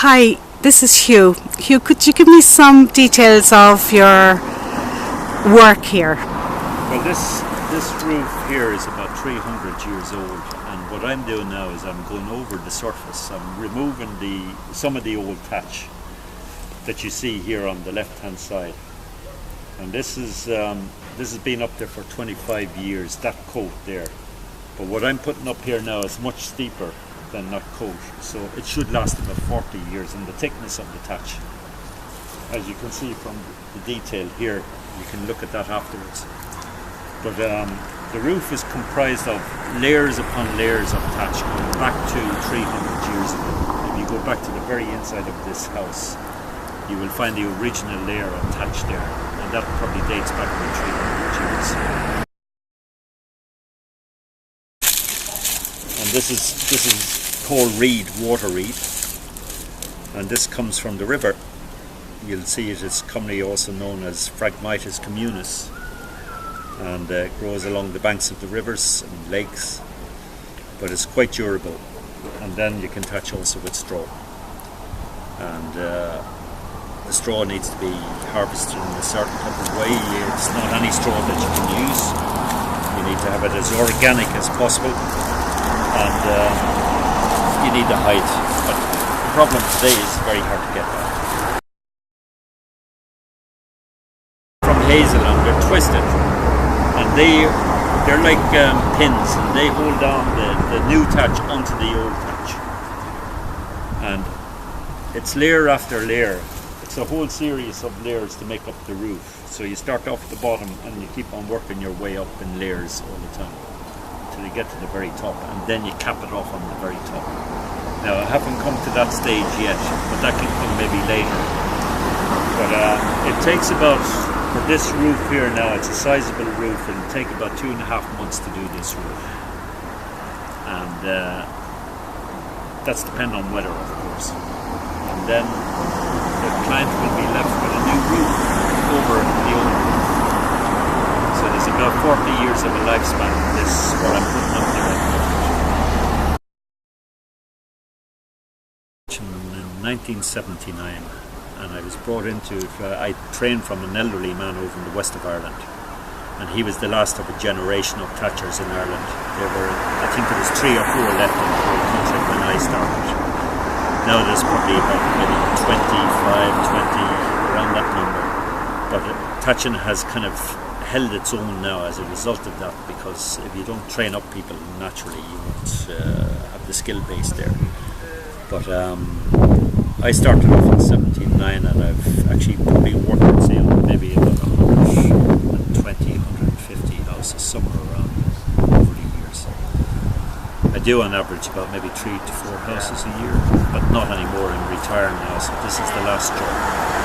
Hi, this is Hugh. Hugh, could you give me some details of your work here? Well, this roof here is about 300 years old, and what I'm doing now is I'm going over the surface. I'm removing some of the old thatch that you see here on the left-hand side, and this has been up there for 25 years. That coat there, but what I'm putting up here now is much steeper than that coat, so it should last about 40 years. And the thickness of the thatch, as you can see from the detail here, you can look at that afterwards. But the roof is comprised of layers upon layers of thatch going back to 300 years ago. If you go back to the very inside of this house, you will find the original layer of thatch there, and that probably dates back to 300 years. And this is called reed, water reed, and this comes from the river. You'll see it is commonly also known as Phragmites communis, and it grows along the banks of the rivers and lakes, but it's quite durable. And then you can thatch also with straw, and the straw needs to be harvested in a certain type of way. It's not any straw that you can use. You need to have it as organic as possible, and you need the height, but the problem today is very hard to get that. From hazel, and they're twisted, and they're like pins, and they hold on the new thatch onto the old thatch, and it's layer after layer. It's a whole series of layers to make up the roof. So you start off at the bottom and you keep on working your way up in layers all the time till you get to the very top, and then you cap it off on the very top. Now, I haven't come to that stage yet, but that can come maybe later. But it takes about, for this roof here now, it's a sizable roof, it'll take about 2.5 months to do this roof. And that's dependent on weather, of course. And then the client will be left with a new roof over the old roof. So there's about 40 years of a lifespan of this, what I'm putting up here at the moment. In 1979, and I was brought into it. I trained from an elderly man over in the west of Ireland, and he was the last of a generation of thatchers in Ireland. I think there was 3 or 4 left in the whole country when I started. Now there's probably about maybe 25, 20, around that number. But thatching has kind of held its own now as a result of that, because if you don't train up people naturally, you won't have the skill base there. But I started off in 79, and I've actually probably worked, say, on maybe about 120, 150 houses, somewhere around over the years. I do on average about maybe 3 to 4 houses a year, but not anymore. I'm retiring now, so this is the last job.